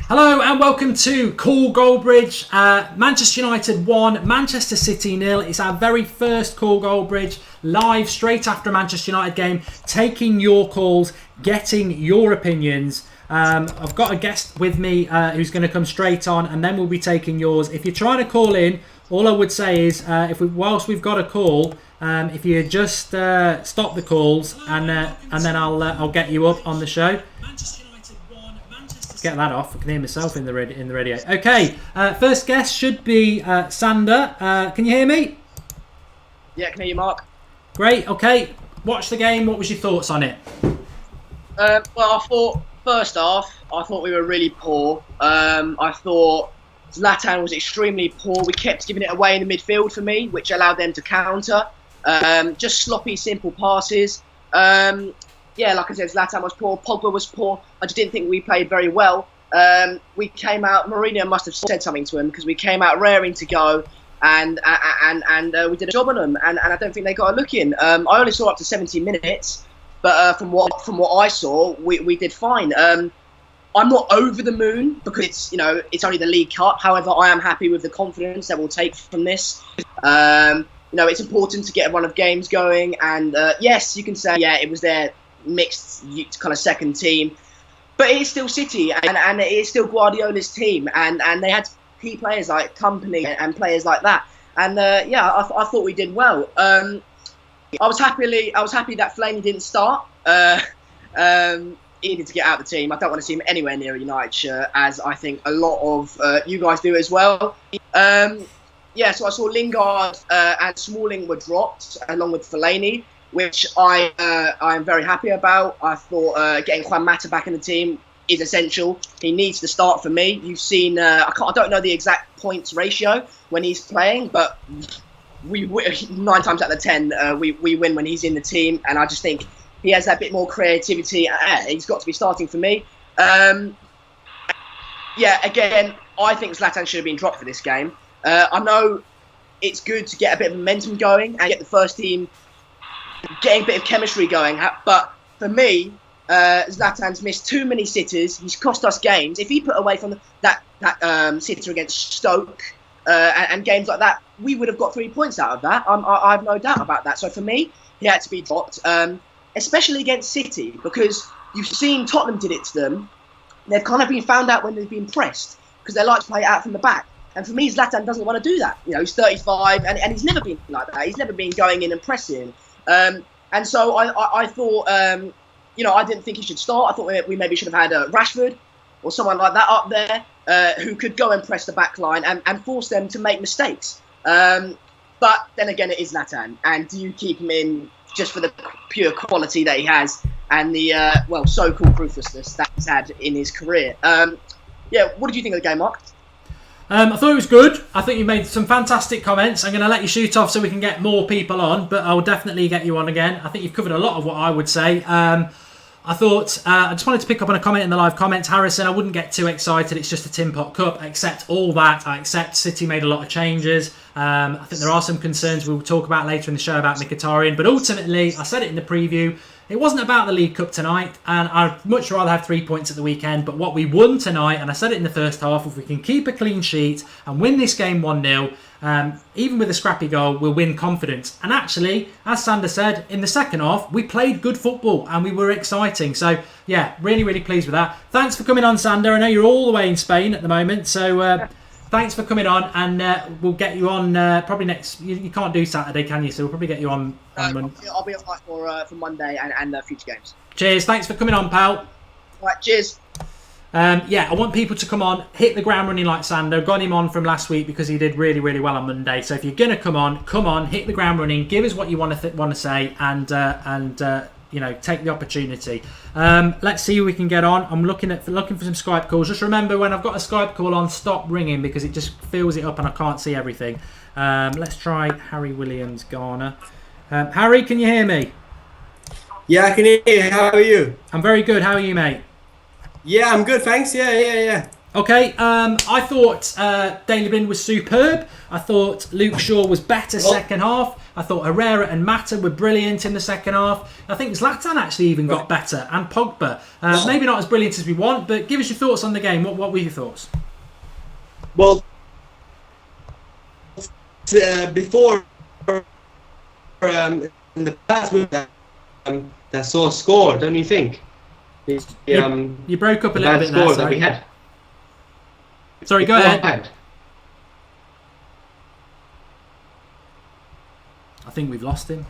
Hello and welcome to Call Goldbridge. Manchester United 1, Manchester City 0. It's our very first Call Goldbridge live straight after a Manchester United game, taking your calls, getting your opinions. I've got a guest with me who's going to come straight on, and then we'll be taking yours. If you're trying to call in, all I would say is whilst we've got a call, if you just stop the calls and then I'll get you up on the show. Get that off. I can hear myself in the radio. Okay, first guest should be Sander. Can you hear me? Yeah, I can hear you, Mark. Great. Okay, watch the game. What was your thoughts on it? Well, I thought first half, I thought we were really poor. I thought Zlatan was extremely poor. We kept giving it away in the midfield for me, which allowed them to counter. Just sloppy, simple passes. Yeah, like I said, Zlatan was poor. Pogba was poor. I just didn't think we played very well. We came out. Mourinho must have said something to him because we came out raring to go, and we did a job on them. And I don't think they got a look in. I only saw up to 70 minutes, but from what I saw, we did fine. I'm not over the moon because it's only the League Cup. However, I am happy with the confidence that we'll take from this. It's important to get a run of games going, and yes, you can say it was their mixed kind of second team, but it is still City and it is still Guardiola's team, and they had key players like Company and players like that, and I thought we did well. I was happy that Flamey didn't start. He needed to get out of the team. I don't want to see him anywhere near a United shirt, as I think a lot of you guys do as well. So I saw Lingard and Smalling were dropped along with Fellaini, which I am very happy about. I thought getting Juan Mata back in the team is essential. He needs to start for me. You've seen, I don't know the exact points ratio when he's playing, but we 9 times out of 10 we win when he's in the team, and I just think he has that bit more creativity. He's got to be starting for me. Again, I think Zlatan should have been dropped for this game. I know it's good to get a bit of momentum going and get the first team getting a bit of chemistry going, but for me, Zlatan's missed too many sitters. He's cost us games. If he put away from that sitter against Stoke and games like that, we would have got 3 points out of that. I have no doubt about that. So for me, he had to be dropped, especially against City, because you've seen Tottenham did it to them. They've kind of been found out when they've been pressed because they like to play out from the back. And for me, Zlatan doesn't want to do that. He's 35 and he's never been like that. He's never been going in and pressing. And so I thought, I didn't think he should start. I thought we maybe should have had Rashford or someone like that up there who could go and press the back line and force them to make mistakes. But then again, it is Zlatan. And do you keep him in just for the pure quality that he has and the, so-called ruthlessness that he's had in his career? What did you think of the game, Mark? I thought it was good. I think you made some fantastic comments. I'm going to let you shoot off so we can get more people on, but I'll definitely get you on again. I think you've covered a lot of what I would say. I thought, I just wanted to pick up on a comment in the live comments. Harrison, I wouldn't get too excited. It's just a Tin Pot Cup. I accept all that. I accept City made a lot of changes. I think there are some concerns we'll talk about later in the show about Mkhitaryan, but ultimately, I said it in the preview, it wasn't about the League Cup tonight, and I'd much rather have 3 points at the weekend. But what we won tonight, and I said it in the first half, if we can keep a clean sheet and win this game 1-0, even with a scrappy goal, we'll win confidence. And actually, as Sander said, in the second half, we played good football and we were exciting. So, really, really pleased with that. Thanks for coming on, Sander. I know you're all the way in Spain at the moment, so thanks for coming on, and we'll get you on probably next. You can't do Saturday, can you? So we'll probably get you on Monday. I'll be on for Monday and future games. Cheers. Thanks for coming on, pal. Right, cheers. I want people to come on, hit the ground running like Sander. Got him on from last week because he did really, really well on Monday. So if you're gonna come on, hit the ground running. Give us what you want to say, and take the opportunity. Let's see who we can get on. I'm looking for some Skype calls. Just remember, when I've got a Skype call on, stop ringing because it just fills it up and I can't see everything. Let's try Harry Williams Garner. Harry, can you hear me? Yeah, I can hear you. How are you? I'm very good. How are you, mate? Yeah, I'm good, thanks. Yeah. Okay, I thought Daley Blind was superb. I thought Luke Shaw was better second half. I thought Herrera and Mata were brilliant in the second half. I think Zlatan actually even got better, and Pogba. Maybe not as brilliant as we want, but give us your thoughts on the game. What were your thoughts? Well, before in the past that saw score, don't you think? You broke up a little bit there. That we had. Sorry, go ahead. I think we've lost him.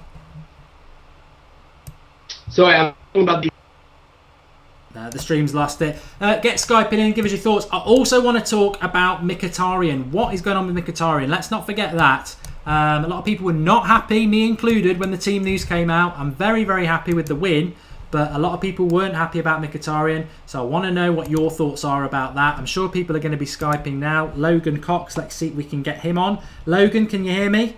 Sorry, I'm talking about the stream's lost it. Get Skyping in, give us your thoughts. I also want to talk about Mkhitaryan. What is going on with Mkhitaryan? Let's not forget that. A lot of people were not happy, me included, when the team news came out. I'm very, very happy with the win, but a lot of people weren't happy about Mkhitaryan. So I want to know what your thoughts are about that. I'm sure people are going to be Skyping now. Logan Cox, let's see if we can get him on. Logan, can you hear me?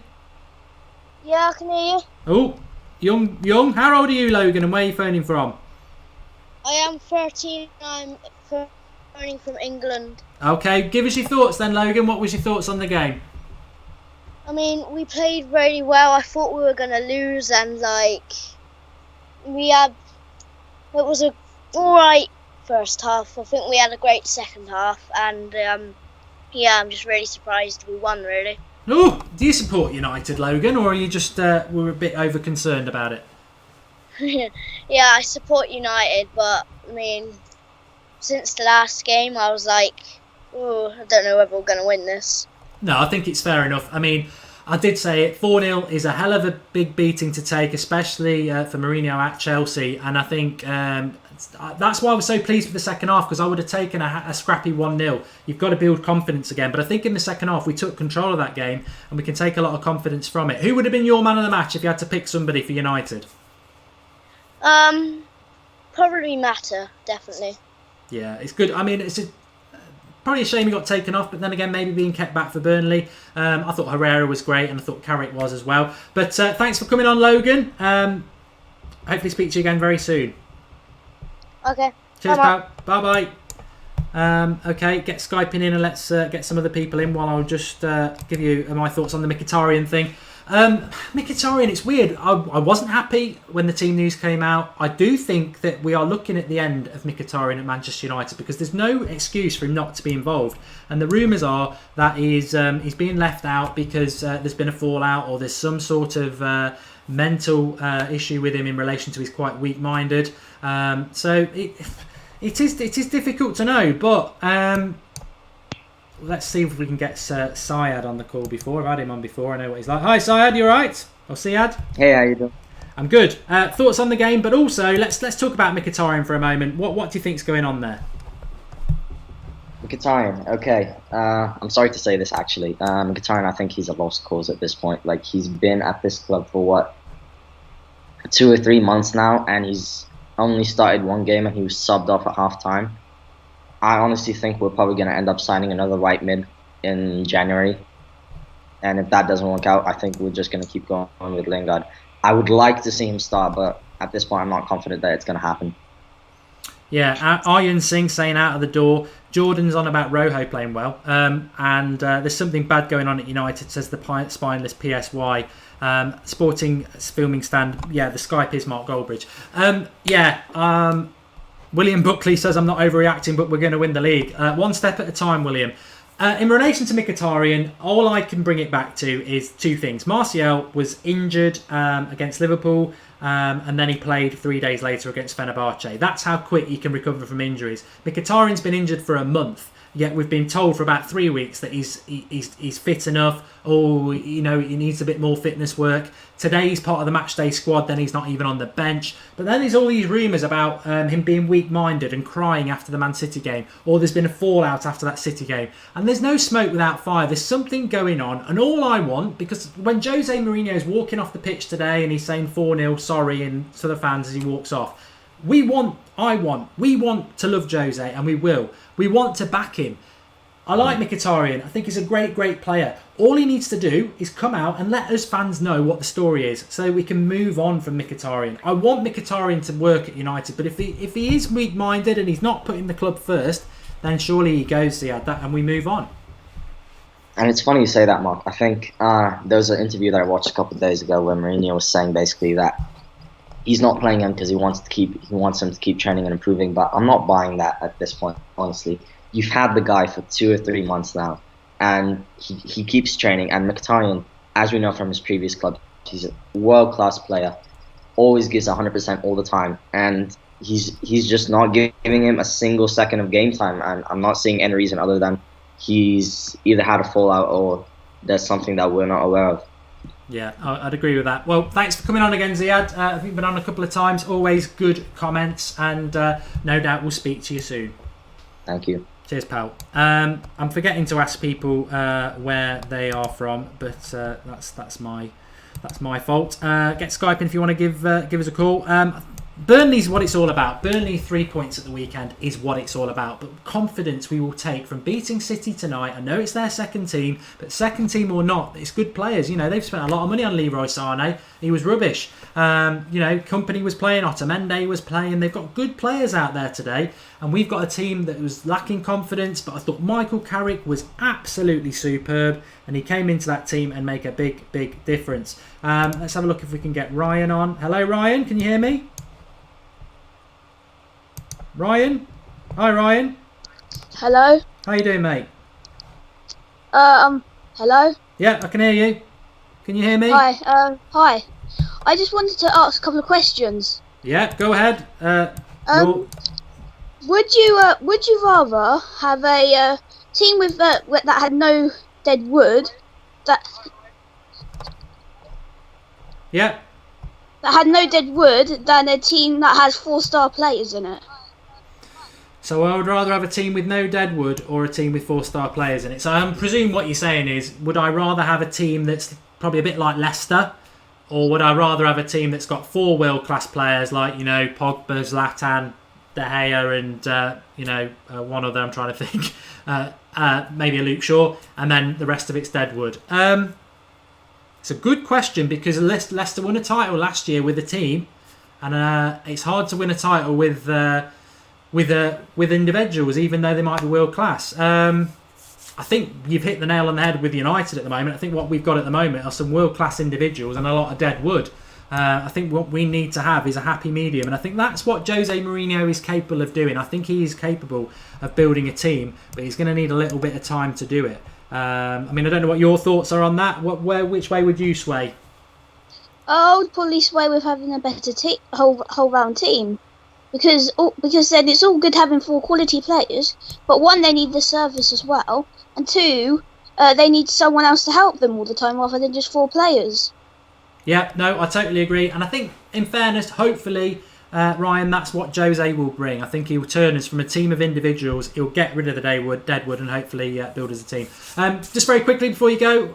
Yeah, I can hear you. Oh, young. How old are you, Logan, and where are you phoning from? I am 13. I'm phoning from England. Okay, give us your thoughts then, Logan. What was your thoughts on the game? I mean, we played really well. I thought we were going to lose, and it was a alright first half. I think we had a great second half, and I'm just really surprised we won, really. Oh, do you support United, Logan, or are you just were a bit over concerned about it? Yeah, I support United, but I mean, since the last game, I was like, oh, I don't know whether we're going to win this. No, I think it's fair enough. I mean, I did say it, 4-0 is a hell of a big beating to take, especially for Mourinho at Chelsea. And I think that's why I was so pleased with the second half, because I would have taken a scrappy 1-0. You've got to build confidence again. But I think in the second half, we took control of that game and we can take a lot of confidence from it. Who would have been your man of the match if you had to pick somebody for United? Probably Mata, definitely. Yeah, it's good. I mean, it's probably a shame he got taken off, but then again, maybe being kept back for Burnley. I thought Herrera was great, and I thought Carrick was as well. But thanks for coming on, Logan. Hopefully speak to you again very soon. Okay. Cheers, pal. Bye-bye. Okay, get Skyping in and let's get some other people in while I'll just give you my thoughts on the Mkhitaryan thing. Mkhitaryan, it's weird. I wasn't happy when the team news came out. I do think that we are looking at the end of Mkhitaryan at Manchester United, because there's no excuse for him not to be involved. And the rumours are that he's being left out because there's been a fallout, or there's some sort of mental issue with him in relation to he's quite weak-minded. So it is difficult to know, but let's see if we can get Syed on the call before. I've had him on before. I know what he's like. Hi, Syed. You all right? Or Syed? Hey, how you doing? I'm good. Thoughts on the game, but also let's talk about Mkhitaryan for a moment. What do you think's going on there? Mkhitaryan, okay. I'm sorry to say this, actually. Mkhitaryan, I think he's a lost cause at this point. Like, he's been at this club for 2 or 3 months now, and he's only started one game and he was subbed off at half-time. I honestly think we're probably going to end up signing another right mid in January. And if that doesn't work out, I think we're just going to keep going with Lingard. I would like to see him start, but at this point I'm not confident that it's going to happen. Yeah, Aryan Singh saying out of the door. Jordan's on about Rojo playing well. And there's something bad going on at United, says the spineless PSY. Sporting filming stand. Yeah, the Skype is Mark Goldbridge. William Buckley says, I'm not overreacting, but we're going to win the league. One step at a time, William. In relation to Mkhitaryan, all I can bring it back to is 2 things. Martial was injured against Liverpool, and then he played 3 days later against Fenerbahce. That's how quick he can recover from injuries. Mkhitaryan's been injured for a month, yet we've been told for about 3 weeks that he's fit enough. Oh, he needs a bit more fitness work. Today he's part of the matchday squad, then he's not even on the bench. But then there's all these rumours about him being weak-minded and crying after the Man City game, or there's been a fallout after that City game. And there's no smoke without fire. There's something going on. And all I want, because when Jose Mourinho's walking off the pitch today and he's saying 4-0, sorry, and to the fans as he walks off, we want to love Jose, and we will. We want to back him. I like Mkhitaryan. I think he's a great, great player. All he needs to do is come out and let us fans know what the story is, so we can move on from Mkhitaryan. I want Mkhitaryan to work at United, but if he is weak-minded and he's not putting the club first, then surely he goes, Ziad, and we move on. And it's funny you say that, Mark. I think there was an interview that I watched a couple of days ago where Mourinho was saying basically that he's not playing him because he wants him to keep training and improving. But I'm not buying that at this point, honestly. You've had the guy for 2 or 3 months now, and he keeps training. And Mkhitaryan, as we know from his previous club, he's a world-class player, always gives 100% all the time, and he's just not giving him a single second of game time. And I'm not seeing any reason other than he's either had a fallout or there's something that we're not aware of. Yeah, I'd agree with that. Well, thanks for coming on again, Ziad. I think you've been on a couple of times. Always good comments, and no doubt we'll speak to you soon. Thank you. Cheers, pal. I'm forgetting to ask people where they are from, but that's my fault. Get Skyping if you want to give us a call. Burnley's what it's all about. Burnley 3 points at the weekend is what it's all about. But confidence we will take from beating City tonight. I know it's their second team, but second team or not, it's good players. They've spent a lot of money on Leroy Sané. He was rubbish. Company was playing, Otamendi was playing. They've got good players out there today. And we've got a team that was lacking confidence, but I thought Michael Carrick was absolutely superb. And he came into that team and make a big, big difference. Let's have a look if we can get Ryan on. Hello, Ryan. Can you hear me? Ryan? Hi, Ryan. Hello. How you doing, mate? Hello. Yeah, I can hear you. Can you hear me? Hi. Hi. I just wanted to ask a couple of questions. Yeah, go ahead. Would you rather have a team with that had no dead wood, that had no dead wood, than a team that has 4-star players in it? So I would rather have a team with no deadwood or a team with 4-star players in it. So I presume what you're saying is, would I rather have a team that's probably a bit like Leicester, or would I rather have a team that's got 4 world-class players like, Pogba, Zlatan, De Gea, and one other I'm trying to think, maybe a Luke Shaw, and then the rest of it's deadwood. It's a good question because Leicester won a title last year with a team, and it's hard to win a title with individuals, even though they might be world class. I think you've hit the nail on the head with United at the moment. I think what we've got at the moment are some world class individuals and a lot of dead wood. I think what we need to have is a happy medium, and I think that's what Jose Mourinho is capable of doing. I think he is capable of building a team, but he's going to need a little bit of time to do it. I don't know what your thoughts are on that. Which way would you sway? I would probably sway with having a better whole round team. Because then it's all good having 4 quality players, but 1, they need the service as well, and 2, they need someone else to help them all the time rather than just 4 players. Yeah, no, I totally agree, and I think, in fairness, hopefully, Ryan, that's what Jose will bring. I think he'll turn us from a team of individuals, he'll get rid of the deadwood, and hopefully build as a team. Just very quickly before you go,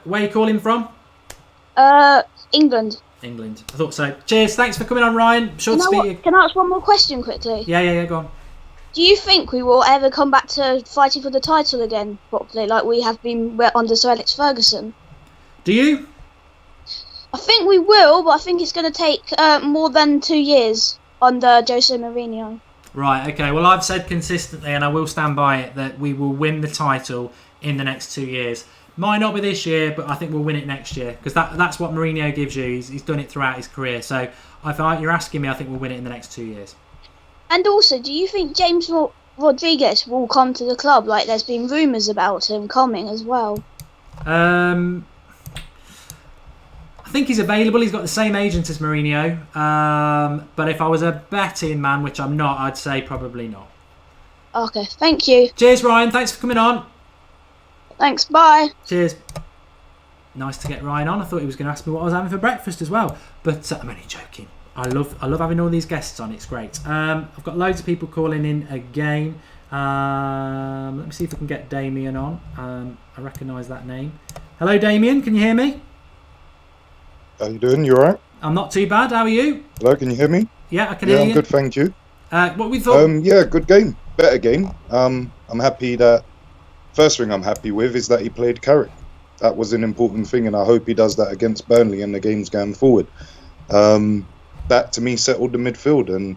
where are you calling from? England. I thought so. Cheers. Thanks for coming on, Ryan. Sure to speak. Can I ask one more question quickly? Yeah. Go on. Do you think we will ever come back to fighting for the title again properly, like we have been under Sir Alex Ferguson? Do you? I think we will, but I think it's going to take more than 2 years under Jose Mourinho. Right. Okay. Well, I've said consistently, and I will stand by it, that we will win the title in the next 2 years. Might not be this year, but I think we'll win it next year, because that's what Mourinho gives you. He's done it throughout his career. So if you're asking me, I think we'll win it in the next 2 years. And also, do you think James Rodriguez will come to the club? Like, there's been rumours about him coming as well. I think he's available. He's got the same agent as Mourinho. But if I was a betting man, which I'm not, I'd say probably not. Okay, thank you. Cheers, Ryan. Thanks for coming on. Thanks, bye. Cheers. Nice to get Ryan on. I thought he was going to ask me what I was having for breakfast as well. But I'm only joking. I love having all these guests on. It's great. I've got loads of people calling in again. Let me see if I can get Damien on. I recognise that name. Hello, Damien. Can you hear me? How you doing? You alright? I'm not too bad. How are you? Hello, can you hear me? Yeah, I can hear you. Yeah, I'm good, thank you. What we thought? Yeah, good game. Better game. I'm happy that... First thing I'm happy with is that he played Carrick. That was an important thing, and I hope he does that against Burnley in the games going forward. That, to me, settled the midfield, and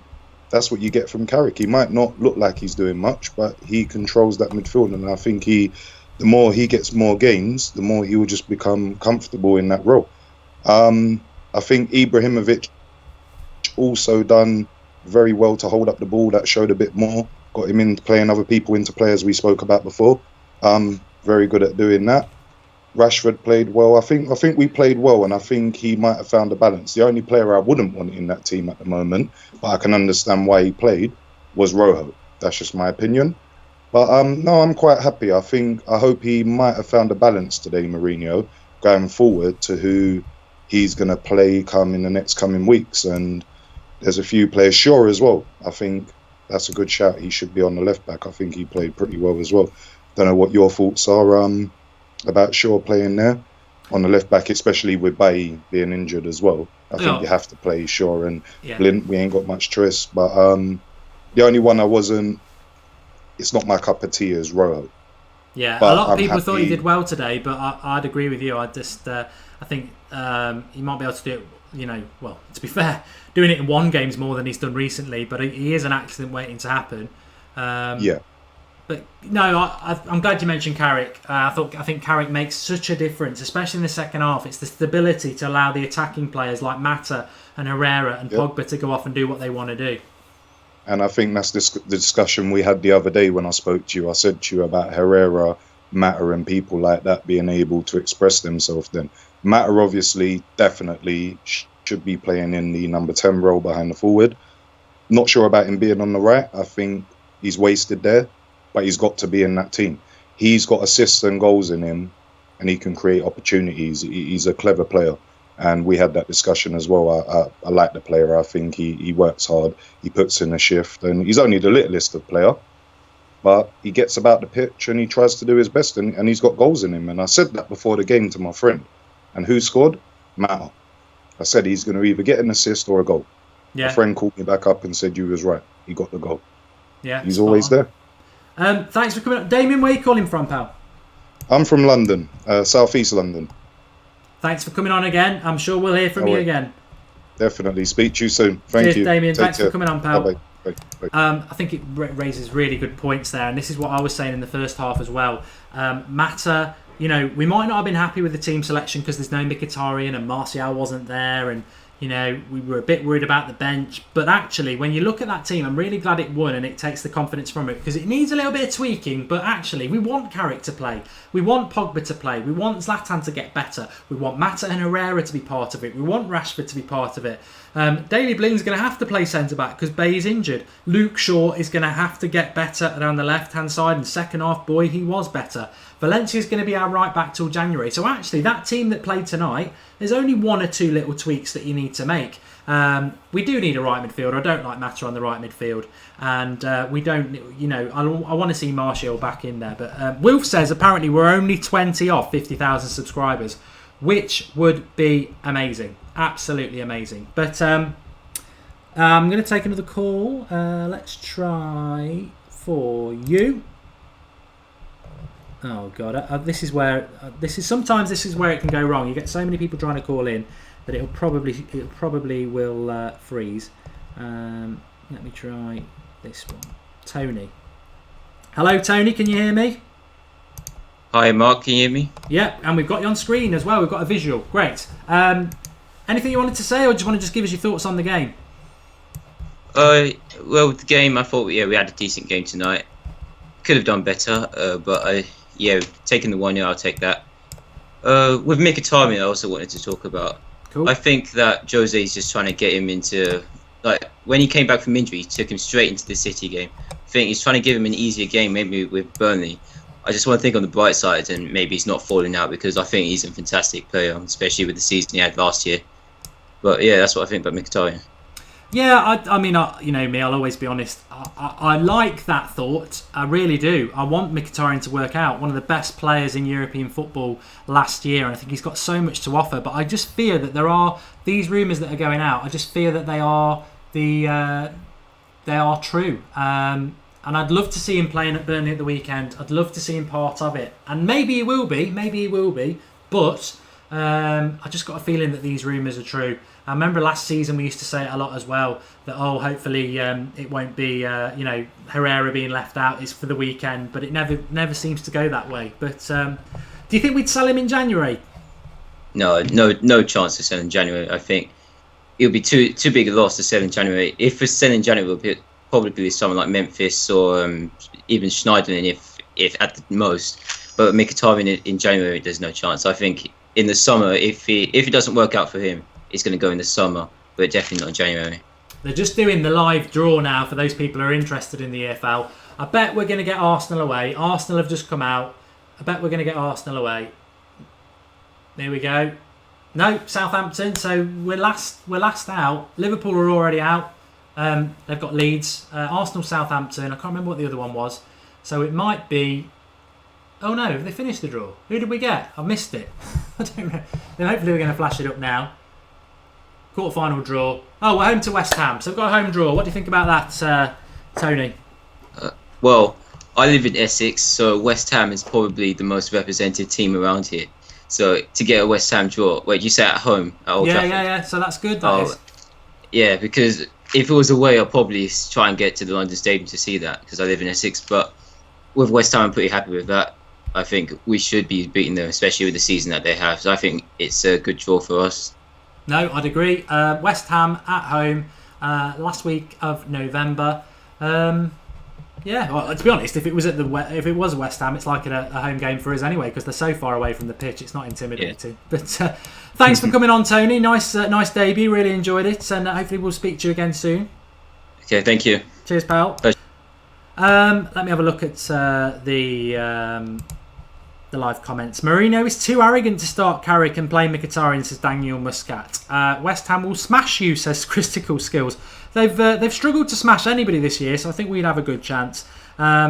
that's what you get from Carrick. He might not look like he's doing much, but he controls that midfield, and I think the more he gets more games, the more he will just become comfortable in that role. I think Ibrahimovic also done very well to hold up the ball. That showed a bit more, got him into playing other people into play, as we spoke about before. Very good at doing that. Rashford played well. I think we played well, and I think he might have found a balance. The only player I wouldn't want in that team at the moment, but I can understand why he played, was Rojo. That's just my opinion. But no, I'm quite happy. I hope he might have found a balance today, Mourinho, going forward to who he's going to play in the next coming weeks. And there's a few players, Shaw as well. I think that's a good shout. He should be on the left back. I think he played pretty well as well. Don't know what your thoughts are about Shaw playing there on the left back, especially with Bailly being injured as well. I think you have to play Shaw and Blint. We ain't got much choice. But the only one it's not my cup of tea is Rojo. Yeah, but a lot of people thought he did well today, but I'd agree with you. I think he might be able to do it, well, to be fair, doing it in one game's more than he's done recently, but he is an accident waiting to happen. But no, I'm glad you mentioned Carrick. I think Carrick makes such a difference, especially in the second half. It's the stability to allow the attacking players like Mata and Herrera and Pogba to go off and do what they want to do. And I think that's the discussion we had the other day when I spoke to you. I said to you about Herrera, Mata and people like that being able to express themselves then. Mata obviously definitely should be playing in the number 10 role behind the forward. Not sure about him being on the right. I think he's wasted there, but he's got to be in that team. He's got assists and goals in him, and he can create opportunities. He's a clever player. And we had that discussion as well. I like the player. I think he works hard. He puts in a shift. And he's only the littlest of player. But he gets about the pitch and he tries to do his best. And he's got goals in him. And I said that before the game to my friend. And who scored? Mata. I said he's going to either get an assist or a goal. Yeah. My friend called me back up and said you was right. He got the goal. Yeah, he's always there. Thanks for coming up. Damien, where are you calling from, pal? I'm from London, southeast London. Thanks for coming on again. I'm sure we'll hear from you again. Definitely. Speak to you soon. Thank you. Damien. Thanks for coming on, pal. Bye. I think it raises really good points there, and this is what I was saying in the first half as well. Mata, we might not have been happy with the team selection because there's no Mkhitaryan and Martial wasn't there, and we were a bit worried about the bench. But actually, when you look at that team, I'm really glad it won and it takes the confidence from it because it needs a little bit of tweaking. But actually, we want Carrick to play. We want Pogba to play. We want Zlatan to get better. We want Mata and Herrera to be part of it. We want Rashford to be part of it. Daley Bling's going to have to play centre-back because Bay's injured. Luke Shaw is going to have to get better around the left-hand side. And second half, boy, he was better. Valencia's going to be our right back till January. So actually, that team that played tonight, there's only one or two little tweaks that you need to make. We do need a right midfielder. I don't like Mata on the right midfield. And we don't, I want to see Martial back in there. But Wilf says apparently we're only 20 off 50,000 subscribers, which would be amazing. Absolutely amazing. But I'm going to take another call. Let's try for you. Oh God! Sometimes this is where it can go wrong. You get so many people trying to call in that it probably will freeze. Let me try this one. Tony. Hello, Tony. Can you hear me? Hi, Mark. Can you hear me? Yep, and we've got you on screen as well. We've got a visual. Great. Anything you wanted to say, or do you want to just give us your thoughts on the game? Well, with the game, I thought we had a decent game tonight. Could have done better, but taking the 1-0, I'll take that. With Mkhitaryan, I also wanted to talk about. Cool. I think that Jose is just trying to get him into, when he came back from injury, he took him straight into the City game. I think he's trying to give him an easier game, maybe with Burnley. I just want to think on the bright side, and maybe he's not falling out because I think he's a fantastic player, especially with the season he had last year. But yeah, that's what I think about Mkhitaryan. Yeah, I mean, me, I'll always be honest. I like that thought. I really do. I want Mkhitaryan to work out. One of the best players in European football last year, and I think he's got so much to offer. But I just fear that there are these rumours that are going out. I just fear that they are true. And I'd love to see him playing at Burnley at the weekend. I'd love to see him part of it. And maybe he will be. But I just got a feeling that these rumours are true. I remember last season we used to say it a lot as well, that hopefully it won't be Herrera being left out. It's for the weekend, but it never seems to go that way. But do you think we'd sell him in January? No chance to sell in January. I think it'll be too big a loss to sell in January. If we're selling in January, it'll be probably someone like Memphis or even Schneiderlin, if at the most. But Mkhitaryan in January, there's no chance. I think in the summer, if it doesn't work out for him, it's going to go in the summer, but definitely not in January. They're just doing the live draw now for those people who are interested in the EFL. I bet we're going to get Arsenal away. Arsenal have just come out. I bet we're going to get Arsenal away. There we go. No, Southampton. So we're last out. Liverpool are already out. They've got Leeds. Arsenal, Southampton. I can't remember what the other one was. So it might be... Oh no, have they finished the draw? Who did we get? I missed it. I don't know. Then hopefully we're going to flash it up now. Quarter-final draw. Oh, we're home to West Ham. So we've got a home draw. What do you think about that, Tony? Well, I live in Essex, so West Ham is probably the most represented team around here. So to get a West Ham draw... Wait, you say at home? At Old Trafford? Yeah. So that's good, that is. Yeah, because if it was away, I'll probably try and get to the London Stadium to see that, because I live in Essex. But with West Ham, I'm pretty happy with that. I think we should be beating them, especially with the season that they have. So I think it's a good draw for us. No, I'd agree. West Ham at home last week of November. Well, to be honest, if it was West Ham, it's like a home game for us anyway, because they're so far away from the pitch. It's not intimidating. Yeah. But thanks for coming on, Tony. Nice debut. Really enjoyed it, and hopefully we'll speak to you again soon. Okay, thank you. Cheers, pal. Pleasure. Let me have a look at the live comments. Mourinho is too arrogant to start Carrick and play Mkhitaryan, says Daniel Muscat. West Ham will smash you, says Critical Skills. They've struggled to smash anybody this year, so I think we'd have a good chance.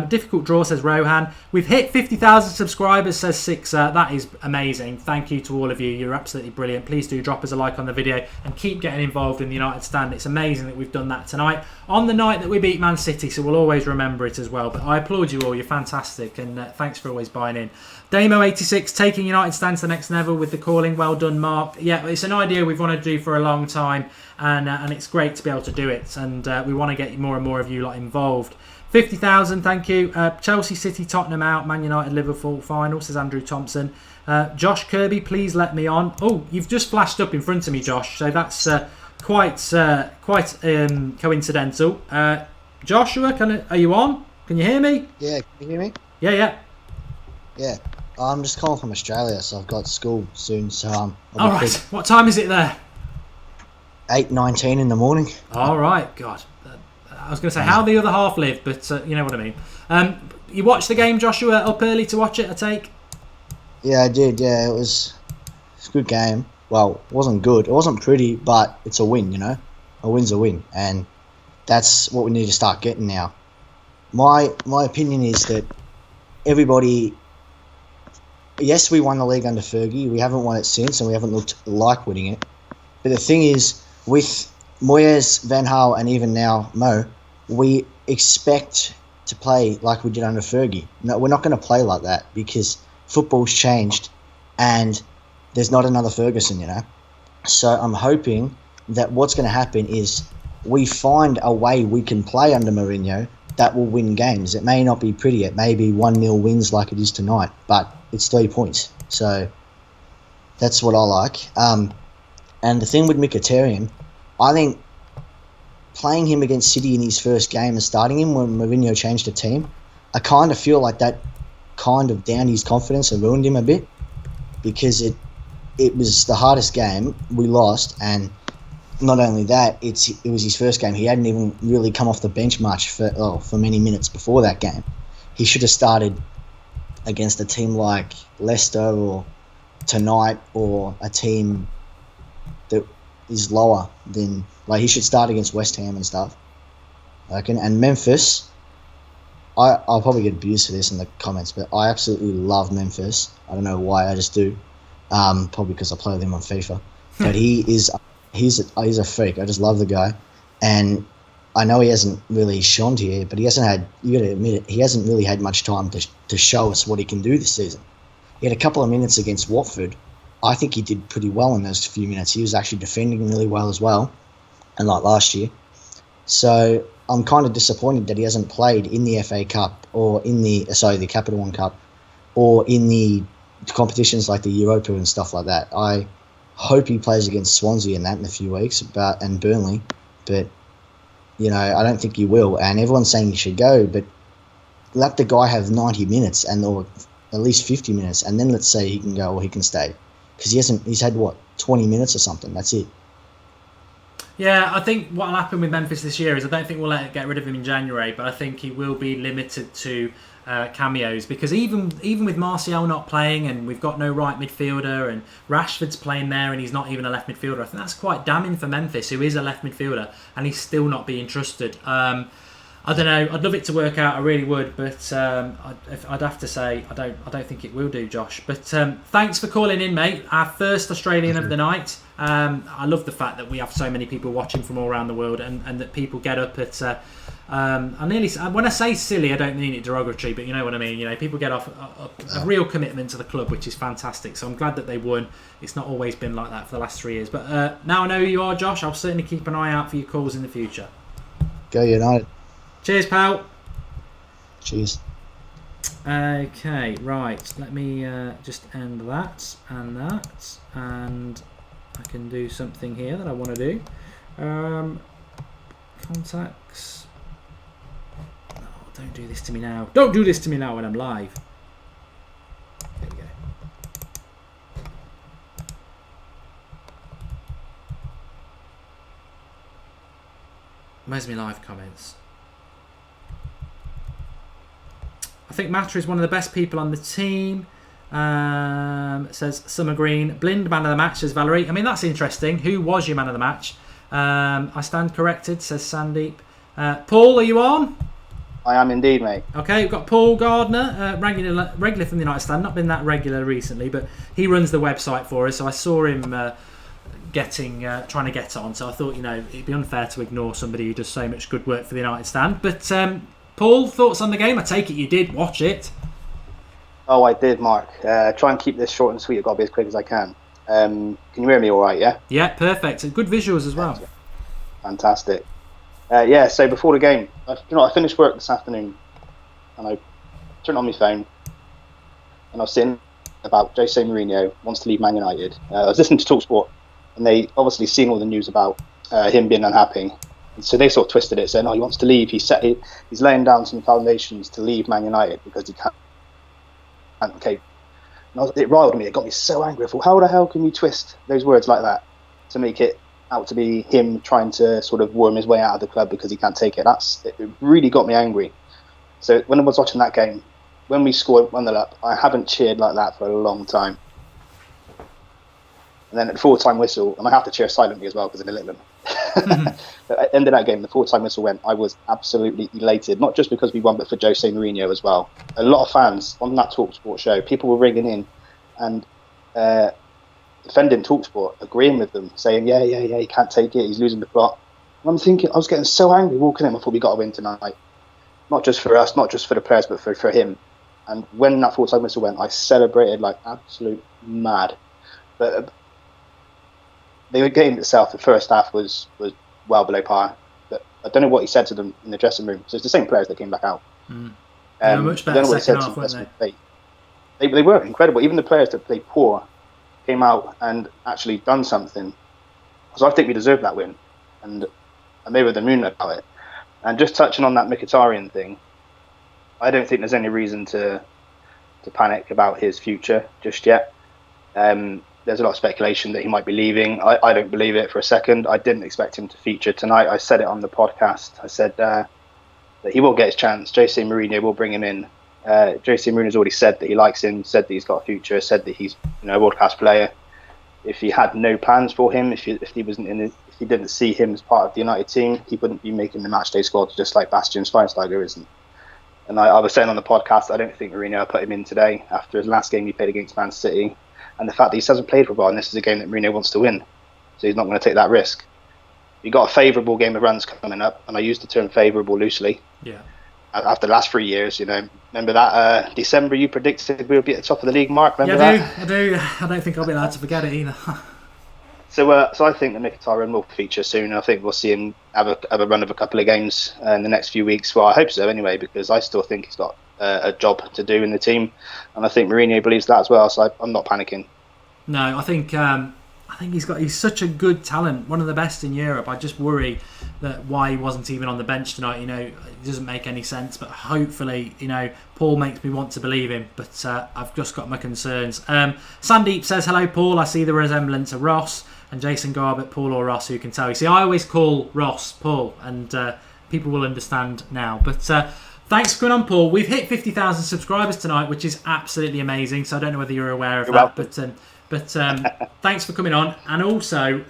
Difficult draw, says Rohan. We've hit 50,000 subscribers, says Sixer. That is amazing. Thank you to all of you. You're absolutely brilliant. Please do drop us a like on the video and keep getting involved in the United Stand. It's amazing that we've done that tonight on the night that we beat Man City, so we'll always remember it as well. But I applaud you all. You're fantastic, and thanks for always buying in. Damo86 taking United Stand to the next level with the calling. Well done, Mark. Yeah, it's an idea we've wanted to do for a long time, and it's great to be able to do it. And we want to get more and more of you involved. 50,000, thank you. Chelsea, City, Tottenham out. Man United, Liverpool final, says Andrew Thompson. Josh Kirby, please let me on. Oh, you've just flashed up in front of me, Josh. So that's quite coincidental. Joshua, are you on? Can you hear me? Yeah, can you hear me? Yeah. Yeah. I'm just calling from Australia, so I've got school soon. So all right. What time is it there? 8:19 in the morning. All right. God. I was going to say how the other half live, but you know what I mean. You watched the game, Joshua, up early to watch it, I take? Yeah, I did. Yeah, it was a good game. Well, it wasn't good. It wasn't pretty, but it's a win, you know? A win's a win, and that's what we need to start getting now. My opinion is that everybody... Yes, we won the league under Fergie. We haven't won it since, and we haven't looked like winning it. But the thing is, with Moyes, Van Gaal, and even now Mo, we expect to play like we did under Fergie. No, we're not going to play like that because football's changed and there's not another Ferguson, you know. So I'm hoping that what's going to happen is we find a way we can play under Mourinho that will win games. It may not be pretty. It may be 1-0 wins like it is tonight, but it's 3 points. So that's what I like. And the thing with Mkhitaryan, I think playing him against City in his first game and starting him when Mourinho changed the team, I kind of feel like that kind of downed his confidence and ruined him a bit because it was the hardest game we lost, and not only that, it was his first game. He hadn't even really come off the bench much for many minutes before that game. He should have started against a team like Leicester or tonight, or a team that is lower than, he should start against West Ham and stuff, I reckon. And Memphis, I'll probably get abused for this in the comments, but I absolutely love Memphis. I don't know why, I just do. Probably because I play with him on FIFA. But he's a freak. I just love the guy. And I know he hasn't really shone here, but he hasn't had, you got to admit it, he hasn't really had much time to show us what he can do this season. He had a couple of minutes against Watford, I think he did pretty well in those few minutes. He was actually defending really well as well, and like last year. So I'm kind of disappointed that he hasn't played in the FA Cup or in the Capital One Cup or in the competitions like the Europa and stuff like that. I hope he plays against Swansea in a few weeks, and Burnley, but I don't think he will. And everyone's saying he should go, but let the guy have 90 minutes or at least 50 minutes, and then let's say he can go or he can stay, because he's had 20 minutes or something. That's it. Yeah, I think what will happen with Memphis this year is I don't think we'll get rid of him in January, but I think he will be limited to cameos, because even with Martial not playing and we've got no right midfielder and Rashford's playing there and he's not even a left midfielder, I think that's quite damning for Memphis, who is a left midfielder, and he's still not being trusted. I don't know. I'd love it to work out. I really would, but I'd have to say I don't think it will do, Josh. But thanks for calling in, mate. Our first Australian of the night. I love the fact that we have so many people watching from all around the world, and that people get up at. When I say silly, I don't mean it derogatory, but you know what I mean. People get off a real commitment to the club, which is fantastic. So I'm glad that they won. It's not always been like that for the last 3 years, but now I know who you are, Josh. I'll certainly keep an eye out for your calls in the future. Go United. Cheers, pal. Cheers. Okay, right. Let me just end that, and I can do something here that I want to do. Contacts. Oh, don't do this to me now. Don't do this to me now when I'm live. There we go. Where's my live comments? I think Mata is one of the best people on the team. Says Summer Green. Blind man of the match, says Valerie. I mean, that's interesting. Who was your man of the match? I stand corrected, says Sandeep. Paul, are you on? I am indeed, mate. Okay, we've got Paul Gardner, regular from the United Stand. Not been that regular recently, but he runs the website for us. So I saw him trying to get on. So I thought, it'd be unfair to ignore somebody who does so much good work for the United Stand. But Paul, thoughts on the game? I take it you did watch it. Oh, I did, Mark. Try and keep this short and sweet. I've got to be as quick as I can. Can you hear me all right, yeah? Yeah, perfect. And good visuals as well. Fantastic. So before the game, I finished work this afternoon and I turned on my phone and I was seeing about Jose Mourinho wants to leave Man United. I was listening to TalkSport and they obviously seen all the news about him being unhappy. So they sort of twisted it, saying, he wants to leave. He's laying down some foundations to leave Man United because he can't. Okay, it riled me. It got me so angry. I thought, how the hell can you twist those words like that to make it out to be him trying to sort of worm his way out of the club because he can't take it? It really got me angry. So when I was watching that game, when we scored 1-0 up, I haven't cheered like that for a long time. And then at the full-time whistle, and I have to cheer silently as well because I'm in Litland. At the end of that game, the full-time whistle went. I was absolutely elated, not just because we won, but for Jose Mourinho as well. A lot of fans on that TalkSport show, people were ringing in and defending TalkSport, agreeing with them, saying, yeah, he can't take it, he's losing the plot. And I'm thinking, I was getting so angry walking in. I thought we got to win tonight, not just for us, not just for the players, but for him. And when that full-time whistle went, I celebrated like absolute mad. But the game itself, the first half was well below par. But I don't know what he said to them in the dressing room. So it's the same players that came back out. Much better second half, weren't they? They were incredible. Even the players that played poor came out and actually done something. So I think we deserved that win. And they were the moon about it. And just touching on that Mkhitaryan thing, I don't think there's any reason to panic about his future just yet. There's a lot of speculation that he might be leaving. I don't believe it for a second. I didn't expect him to feature tonight. I said it on the podcast. I said that he will get his chance. Jose Mourinho will bring him in. Jose Mourinho's already said that he likes him, said that he's got a future, said that he's a world-class player. If he had no plans for him, if he didn't see him as part of the United team, he wouldn't be making the matchday squad, just like Bastian Schweinsteiger isn't. And I was saying on the podcast, I don't think Mourinho put him in today after his last game he played against Man City. And the fact that he hasn't played for a while, and this is a game that Mourinho wants to win. So he's not going to take that risk. You've got a favourable game of runs coming up, and I use the term favourable loosely. Yeah. after the last 3 years. Remember that December you predicted we would be at the top of the league, Mark? Remember I do. I don't think I'll be allowed to forget it either. So I think that Mkhitaryan will feature soon. I think we'll see him have a run of a couple of games in the next few weeks. Well, I hope so anyway, because I still think he's got a job to do in the team, and I think Mourinho believes that as well. So I'm not panicking. No, I think he's such a good talent, one of the best in Europe. I just worry that why he wasn't even on the bench tonight. It doesn't make any sense. But hopefully, Paul makes me want to believe him. But I've just got my concerns. Sandeep says, hello, Paul. I see the resemblance of Ross. And Jason Garbett, Paul or Ross, who can tell? You see, I always call Ross Paul, and people will understand now. But thanks for coming on, Paul. We've hit 50,000 subscribers tonight, which is absolutely amazing. So I don't know whether you're aware of that, but thanks for coming on. And also,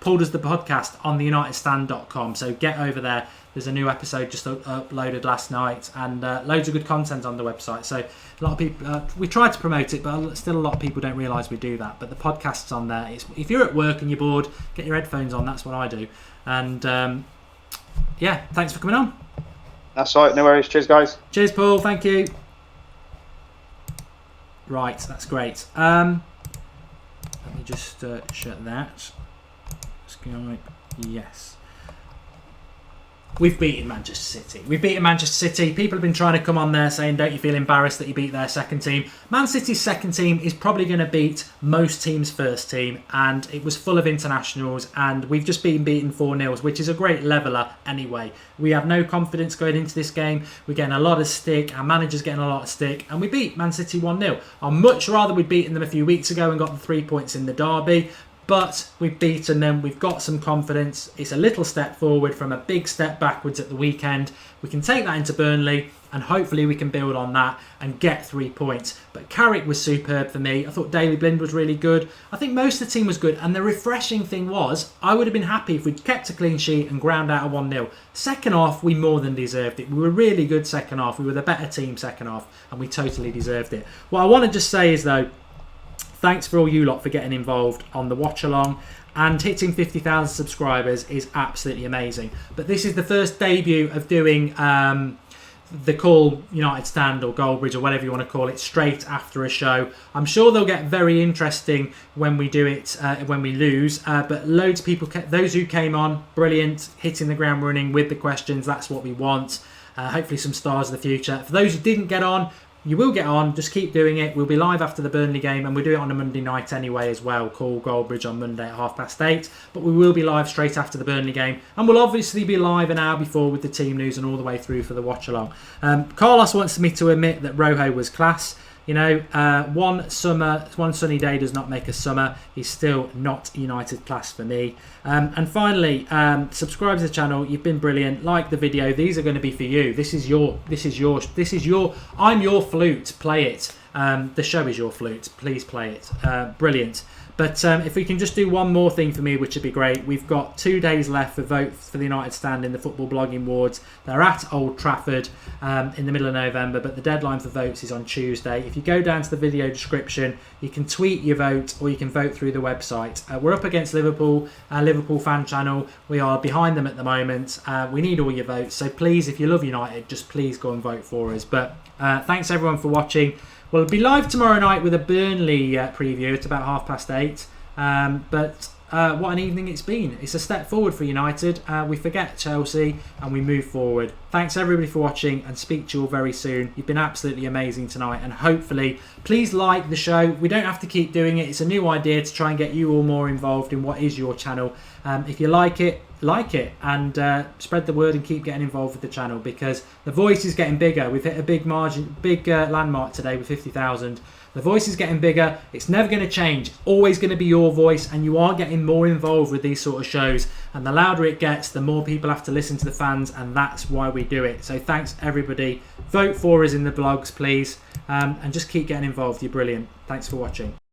Paul does the podcast on theunitedstand.com. So get over there. There's a new episode just uploaded last night, and loads of good content on the website. So a lot of people, we tried to promote it, but still a lot of people don't realise we do that. But the podcast's on there. If you're at work and you're bored, get your headphones on. That's what I do. And thanks for coming on. That's all right. No worries. Cheers, guys. Cheers, Paul. Thank you. Right, that's great. Let me just shut that. Skype. Yes. We've beaten Manchester City. People have been trying to come on there saying, don't you feel embarrassed that you beat their second team? Man City's second team is probably going to beat most teams' first team, and it was full of internationals, and we've just been beaten 4-0, which is a great leveller anyway. We have no confidence going into this game. We're getting a lot of stick. Our manager's getting a lot of stick, and we beat Man City 1-0. I'd much rather we'd beaten them a few weeks ago and got the 3 points in the derby. But we've beaten them, we've got some confidence. It's a little step forward from a big step backwards at the weekend. We can take that into Burnley, and hopefully we can build on that and get 3 points. But Carrick was superb for me. I thought Daley Blind was really good. I think most of the team was good, and the refreshing thing was, I would have been happy if we'd kept a clean sheet and ground out a 1-0. Second half, we more than deserved it. We were really good second half. We were the better team second half, and we totally deserved it. What I want to just say is, though, thanks for all you lot for getting involved on the watch along, and hitting 50,000 subscribers is absolutely amazing. But this is the first debut of doing the Call United Stand or Goldbridge or whatever you want to call it straight after a show. I'm sure they'll get very interesting when we do it, when we lose. But loads of people, those who came on, brilliant, hitting the ground running with the questions. That's what we want. Hopefully some stars in the future. For those who didn't get on, you will get on, just keep doing it. We'll be live after the Burnley game, and we'll do it on a Monday night anyway as well. Call Goldbridge on Monday at 8:30. But we will be live straight after the Burnley game, and we'll obviously be live an hour before with the team news and all the way through for the watch along. Carlos wants me to admit that Rojo was class. One sunny day does not make a summer. He's still not United class for me. And finally, subscribe to the channel. You've been brilliant. Like the video. These are going to be for you. This is your. I'm your flute. Play it. The show is your flute. Please play it. Brilliant. But if we can just do one more thing for me, which would be great. We've got 2 days left for vote for the United Stand in the Football Blogging Awards. They're at Old Trafford in the middle of November, but the deadline for votes is on Tuesday. If you go down to the video description, you can tweet your vote or you can vote through the website. We're up against Liverpool, our Liverpool fan channel. We are behind them at the moment. We need all your votes. So please, if you love United, just please go and vote for us. But thanks everyone for watching. We'll be live tomorrow night with a Burnley preview at about 8:30. But what an evening it's been. It's a step forward for United. We forget Chelsea and we move forward. Thanks everybody for watching, and speak to you all very soon. You've been absolutely amazing tonight, and hopefully please like the show. We don't have to keep doing it. It's a new idea to try and get you all more involved in what is your channel. If you like it, and spread the word and keep getting involved with the channel, because the voice is getting bigger. We've hit a big landmark today with 50,000. The voice is getting bigger. It's never going to change. Always going to be your voice, and you are getting more involved with these sort of shows. And the louder it gets, the more people have to listen to the fans, and that's why we do it. So thanks everybody. Vote for us in the blogs, please, and just keep getting involved. You're brilliant. Thanks for watching.